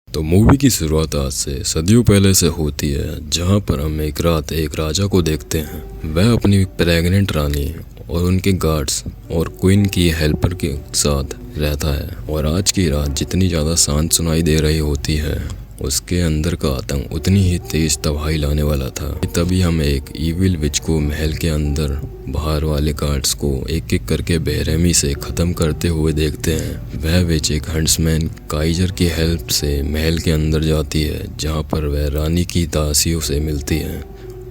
तो मूवी की शुरुआत आज से सदियों पहले से होती है, जहां पर हम एक रात एक राजा को देखते हैं। वह अपनी प्रेग्नेंट रानी और उनके गार्ड्स और क्वीन की हेल्पर के साथ रहता है। और आज की रात जितनी ज़्यादा शांत सुनाई दे रही होती है, उसके अंदर का आतंक उतनी ही तेज तबाही लाने वाला था। तभी हम एक ईविल विच को महल के अंदर बाहर वाले गार्ड्स को एक एक करके बेरहमी से ख़त्म करते हुए देखते हैं। वह विच एक हंट्समैन काइजर की हेल्प से महल के अंदर जाती है, जहां पर वह रानी की दासियों से मिलती है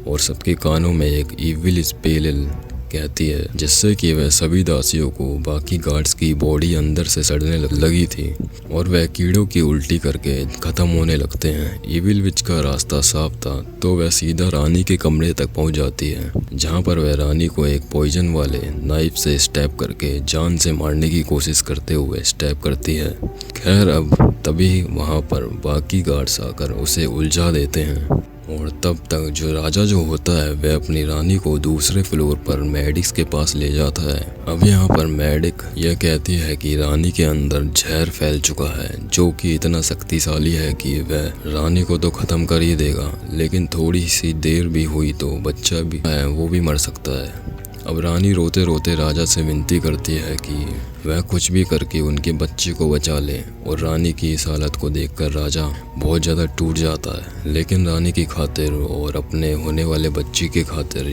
और सबके कानों में एक ईविल स्पेल कहती है, जिससे कि वह सभी दासियों को बाकी गार्ड्स की बॉडी अंदर से सड़ने लगी थी और वह कीड़ों की उल्टी करके ख़त्म होने लगते हैं। ईविल विच का रास्ता साफ था, तो वह सीधा रानी के कमरे तक पहुंच जाती है, जहां पर वह रानी को एक पॉइजन वाले नाइफ से स्टैब करके जान से मारने की कोशिश करते हुए स्टैब करती है। खैर, अब तभी वहां पर बाकी गार्ड्स आकर उसे उलझा देते हैं और तब तक जो राजा जो होता है वह अपनी रानी को दूसरे फ्लोर पर मेडिक्स के पास ले जाता है। अब यहाँ पर मेडिक यह कहती है कि रानी के अंदर जहर फैल चुका है, जो कि इतना शक्तिशाली है कि वह रानी को तो ख़त्म कर ही देगा, लेकिन थोड़ी सी देर भी हुई तो बच्चा भी है वो भी मर सकता है। अब रानी रोते रोते राजा से विनती करती है कि वह कुछ भी करके उनके बच्चे को बचा ले, और रानी की इस हालत को देखकर राजा बहुत ज़्यादा टूट जाता है। लेकिन रानी की खातिर और अपने होने वाले बच्चे की खातिर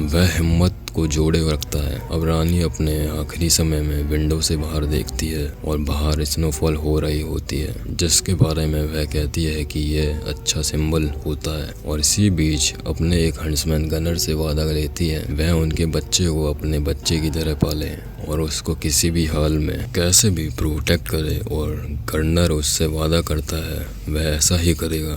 वह हिम्मत को जोड़े रखता है। अब रानी अपने आखिरी समय में विंडो से बाहर देखती है और बाहर स्नोफॉल हो रही होती है, जिसके बारे में वह कहती है कि यह अच्छा सिंबल होता है। और इसी बीच अपने एक हंट्समैन गनर से वादा लेती है वह उनके बच्चे को अपने बच्चे की तरह पाले और उसको किसी भी हाल में कैसे भी प्रोटेक्ट करे, और गन्नर उससे वादा करता है वह ऐसा ही करेगा।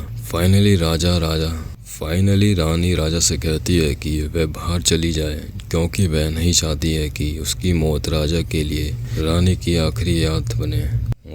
फाइनली रानी राजा से कहती है कि वह बाहर चली जाए, क्योंकि वह नहीं चाहती है कि उसकी मौत राजा के लिए रानी की आखिरी याद बने।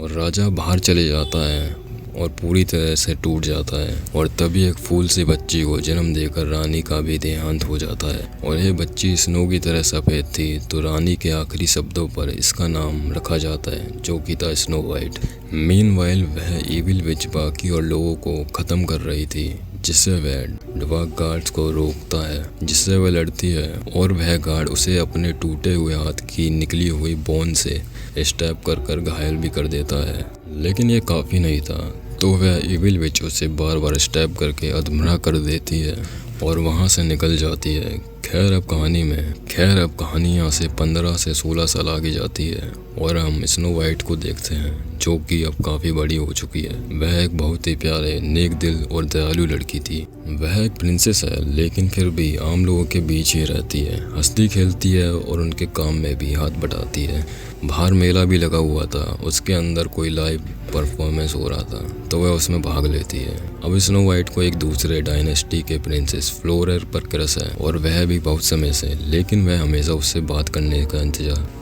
और राजा बाहर चले जाता है और पूरी तरह से टूट जाता है। और तभी एक फूल सी बच्ची को जन्म देकर रानी का भी देहांत हो जाता है। और यह बच्ची स्नो की तरह सफ़ेद थी, तो रानी के आखिरी शब्दों पर इसका नाम रखा जाता है, जो कि था स्नो वाइट। मीनवाइल वह ईविल विच बाकी और लोगों को ख़त्म कर रही थी, जिससे वह डार्क गार्ड्स को रोकता है, जिससे वह लड़ती है और वह गार्ड उसे अपने टूटे हुए हाथ की निकली हुई बोन से स्टैब कर घायल भी कर देता है। लेकिन ये काफ़ी नहीं था, तो वह ईविल विच उसे बार बार स्टैब करके अधमरा कर देती है और वहाँ से निकल जाती है। खैर अब कहानी यहाँ से 15 से 16 साल आगे जाती है और हम स्नो वाइट को देखते हैं, जो कि अब काफ़ी बड़ी हो चुकी है। वह एक बहुत ही प्यारे, नेक दिल और दयालु लड़की थी। वह एक प्रिंसेस है, लेकिन फिर भी आम लोगों के बीच ही रहती है, हंसती खेलती है और उनके काम में भी हाथ बटाती है। बाहर मेला भी लगा हुआ था, उसके अंदर कोई लाइव परफॉर्मेंस हो रहा था, तो वह उसमें भाग लेती है। अब स्नो वाइट को एक दूसरे डायनेस्टी के प्रिंसेस फ्लोरर पर क्रश है, और वह भी बहुत समय से, लेकिन वह हमेशा उससे बात करने का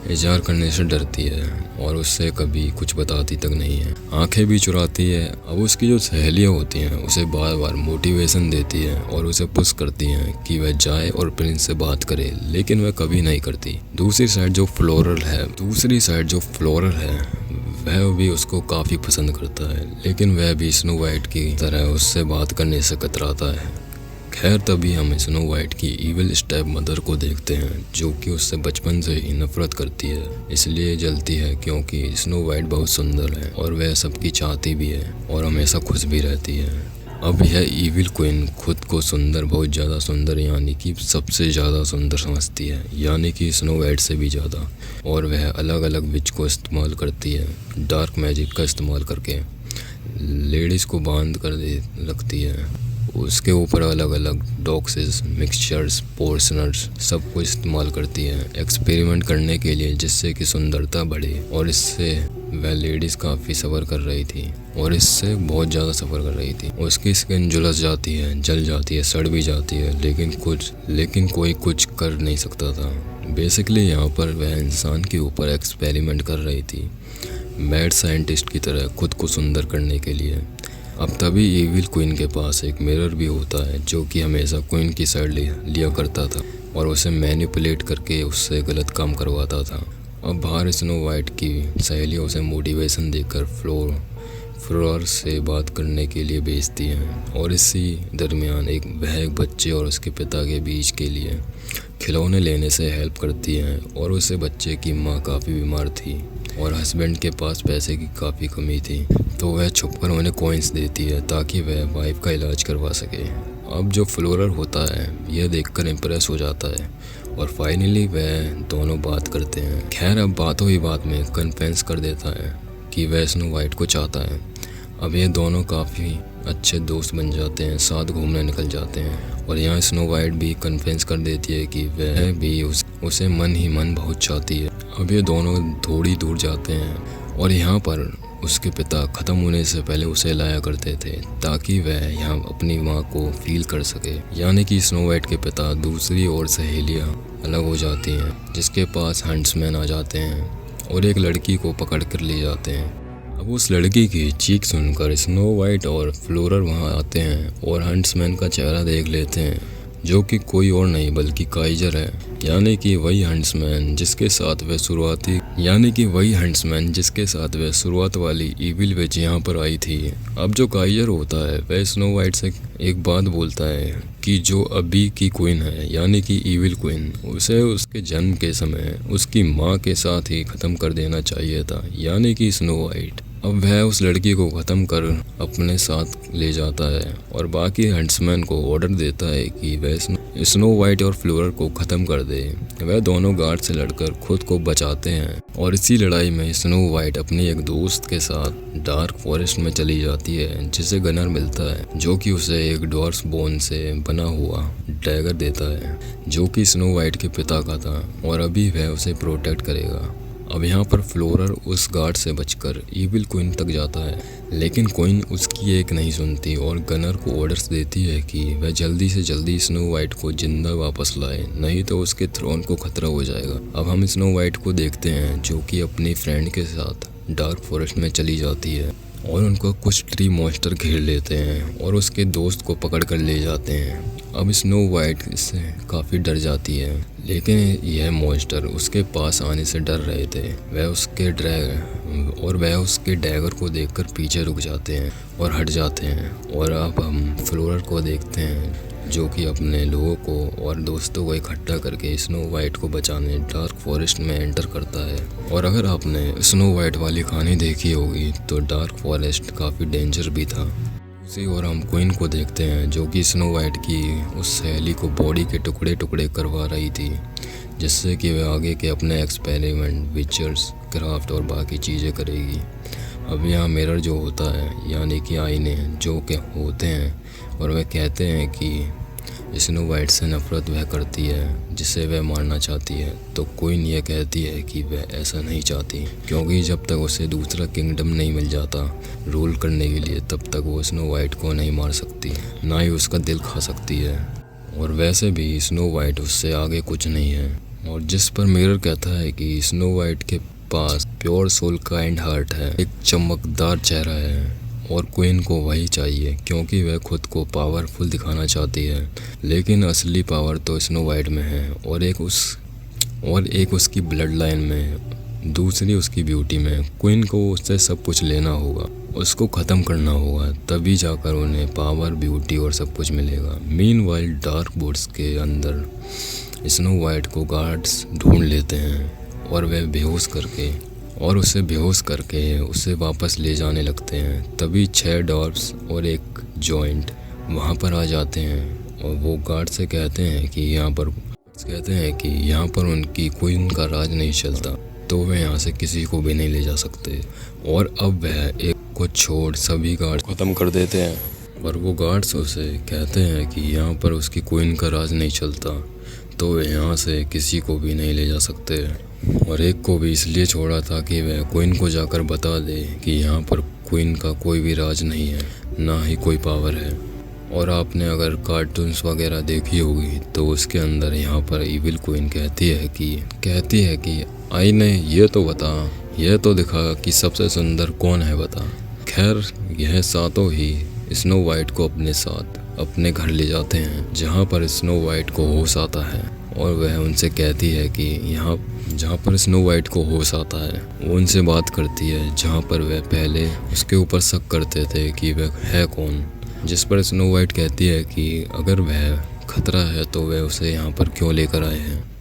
इजहार करने से डरती है और उससे कभी कुछ बताती तक नहीं है। आंखें भी चुराती है। अब उसकी जो सहेलियाँ होती हैं उसे बार बार मोटिवेशन देती है और उसे पुश करती हैं कि वह जाए और प्रिंस से बात करे, लेकिन वह कभी नहीं करती। दूसरी साइड जो फ्लोरल है वह भी उसको काफ़ी पसंद करता है, लेकिन वह भी स्नो वाइट की तरह उससे बात करने से कतराता है। खैर तभी हम स्नो वाइट की ईविल स्टेप मदर को देखते हैं, जो कि उससे बचपन से ही नफरत करती है, इसलिए जलती है क्योंकि स्नो वाइट बहुत सुंदर है और वह सबकी चाहती भी है और हमेशा खुश भी रहती है। अब यह ईविल क्वीन खुद को सुंदर, बहुत ज़्यादा सुंदर, यानी कि सबसे ज़्यादा सुंदर समझती है, यानी कि स्नो वाइट से भी ज़्यादा। और वह अलग अलग विच को इस्तेमाल करती है, डार्क मैजिक का इस्तेमाल करके लेडीज़ को बांध कर रखती है। उसके ऊपर अलग अलग डॉक्सेस, मिक्सचर्स, पोर्शनर्स सब कुछ इस्तेमाल करती है एक्सपेरिमेंट करने के लिए, जिससे कि सुंदरता बढ़े। और इससे वह लेडीज़ काफ़ी सफ़र कर रही थी और इससे बहुत ज़्यादा सफ़र कर रही थी। उसकी स्किन झुलस जाती है, जल जाती है, सड़ भी जाती है, लेकिन कोई कुछ कर नहीं सकता था। बेसिकली यहाँ पर वह इंसान के ऊपर एक्सपेरिमेंट कर रही थी, मैड साइंटिस्ट की तरह खुद को सुंदर करने के लिए। अब तभी ईविल क्वीन के पास एक मिरर भी होता है, जो कि हमेशा क्वीन की साइड लिया करता था और उसे मैनिपुलेट करके उससे गलत काम करवाता था। अब बाहर स्नो वाइट की सहेलियों से मोटिवेशन देकर फ्लोरर से बात करने के लिए भेजती है। और इसी दरमियान वह एक बच्चे और उसके पिता के बीच के लिए खिलौने लेने से हेल्प करती है। और उसे बच्चे की माँ काफ़ी बीमार थी और हस्बैंड के पास पैसे की काफ़ी कमी थी, तो वह छुपकर उन्हें कॉइन्स देती है ताकि वह वाइफ का इलाज करवा सके। अब जो फ्लोरर होता है यह देखकर इम्प्रेस हो जाता है और फाइनली वह दोनों बात करते हैं। खैर अब बातों ही बात में कन्फेस कर देता है कि वह स्नो वाइट को चाहता है। अब ये दोनों काफ़ी अच्छे दोस्त बन जाते हैं, साथ घूमने निकल जाते हैं। और यहाँ स्नो वाइट भी कन्फेस कर देती है कि वह भी उसे मन ही मन बहुत चाहती है। अब ये दोनों थोड़ी दूर जाते हैं और यहाँ पर उसके पिता ख़त्म होने से पहले उसे लाया करते थे ताकि वह यहाँ अपनी माँ को फील कर सके। यानी कि स्नो वाइट के पिता दूसरी और सहेलियाँ अलग हो जाती हैं, जिसके पास हंट्समैन आ जाते हैं और एक लड़की को पकड़ कर ले जाते हैं। अब उस लड़की की चीख सुनकर स्नो वाइट और फ्लोरर वहाँ आते हैं और हंट्समैन का चेहरा देख लेते हैं, जो कि कोई और नहीं बल्कि काइजर है। यानी कि वही हंट्समैन जिसके साथ वह शुरुआत वाली इविल विच यहाँ पर आई थी। अब जो काइजर होता है वह स्नो वाइट से एक बात बोलता है कि जो अभी की क्वीन है यानी कि इविल क्वीन, उसे उसके जन्म के समय उसकी माँ के साथ ही ख़त्म कर देना चाहिए था, यानी कि स्नो वाइट। अब वह उस लड़की को ख़त्म कर अपने साथ ले जाता है और बाकी हंट्समैन को ऑर्डर देता है कि वह स्नो वाइट और फ्लोरर को ख़त्म कर दे। वह दोनों गार्ड से लड़कर खुद को बचाते हैं और इसी लड़ाई में स्नो वाइट अपनी एक दोस्त के साथ डार्क फॉरेस्ट में चली जाती है, जिसे गनर मिलता है जो कि उसे एक डॉर्स बोन से बना हुआ डैगर देता है, जो कि स्नो वाइट के पिता का था और अभी वह उसे प्रोटेक्ट करेगा। अब यहाँ पर फ्लोरर उस गार्ड से बचकर इविल क्वीन तक जाता है, लेकिन क्वीन उसकी एक नहीं सुनती और गनर को ऑर्डर्स देती है कि वह जल्दी से जल्दी स्नो वाइट को जिंदा वापस लाए, नहीं तो उसके थ्रोन को खतरा हो जाएगा। अब हम स्नो वाइट को देखते हैं जो कि अपनी फ्रेंड के साथ डार्क फॉरेस्ट में चली जाती है और उनको कुछ ट्री मॉन्स्टर घेर लेते हैं और उसके दोस्त को पकड़ कर ले जाते हैं। अब स्नो वाइट इससे काफ़ी डर जाती है, लेकिन यह मॉन्स्टर उसके पास आने से डर रहे थे। वह उसके डैगर को देखकर पीछे रुक जाते हैं और हट जाते हैं। और अब हम फ्लोरर को देखते हैं जो कि अपने लोगों को और दोस्तों को इकट्ठा करके स्नो वाइट को बचाने डार्क फॉरेस्ट में एंटर करता है। और अगर आपने स्नो वाइट वाली कहानी देखी होगी तो डार्क फॉरेस्ट काफ़ी डेंजर भी था। उसी और हम क्वीन को देखते हैं जो कि स्नो वाइट की उस सहेली को बॉडी के टुकड़े टुकड़े करवा रही थी, जिससे कि वह आगे के अपने एक्सपेरिमेंट, विचर्स, क्राफ्ट और बाकी चीज़ें करेगी। अब यहाँ मिरर जो होता है यानी कि आईने जो के होते हैं और वह कहते हैं कि स्नो वाइट से नफरत वह करती है जिसे वह मारना चाहती है। तो क्वीन ये कहती है कि वह ऐसा नहीं चाहती, क्योंकि जब तक उसे दूसरा किंगडम नहीं मिल जाता रूल करने के लिए तब तक वो स्नो वाइट को नहीं मार सकती, ना ही उसका दिल खा सकती है। और वैसे भी स्नो वाइट उससे आगे कुछ नहीं है। और जिस पर मिरर कहता है कि स्नो वाइट के पास प्योर सोल काइंड हार्ट है, एक चमकदार चेहरा है और क्वीन को वही चाहिए क्योंकि वह खुद को पावरफुल दिखाना चाहती है। लेकिन असली पावर तो स्नो वाइट में है और एक उसकी ब्लड लाइन में, दूसरी उसकी ब्यूटी में। क्वीन को उससे सब कुछ लेना होगा, उसको ख़त्म करना होगा, तभी जाकर उन्हें पावर, ब्यूटी और सब कुछ मिलेगा। मीनवाइल डार्क वुड्स के अंदर स्नो वाइट को गार्ड्स ढूंढ लेते हैं और उसे बेहोश करके उसे वापस ले जाने लगते हैं। तभी 6 डॉर्फ्स और एक जॉइंट वहाँ पर आ जाते हैं और वो गार्ड से कहते हैं कि यहाँ पर उनकी क्वीन का राज नहीं चलता, तो वे यहाँ से किसी को भी नहीं ले जा सकते। और अब वह एक को छोड़ सभी गार्ड ख़त्म कर देते हैं और वो गार्ड्स उसे कहते हैं कि यहाँ पर उसकी क्वीन का राज नहीं चलता, तो वे यहाँ से किसी को भी नहीं ले जा सकते। और एक को भी इसलिए छोड़ा था कि वह क्वीन को जाकर बता दे कि यहाँ पर क्वीन का कोई भी राज नहीं है, ना ही कोई पावर है। और आपने अगर कार्टून्स वगैरह देखी होगी तो उसके अंदर यहाँ पर इविल क्वीन कहती है कि आईने ये तो बता, यह तो दिखा कि सबसे सुंदर कौन है बता। खैर यह सातों ही स्नो वाइट को अपने साथ अपने घर ले जाते हैं, जहाँ पर स्नो वाइट को होश आता है और वह उनसे कहती है कि यहाँ जहाँ पर स्नो वाइट को होश आता है वो उनसे बात करती है, जहाँ पर वह पहले उसके ऊपर शक करते थे कि वह है कौन। जिस पर स्नो वाइट कहती है कि अगर वह खतरा है तो वह उसे यहाँ पर क्यों लेकर आए हैं।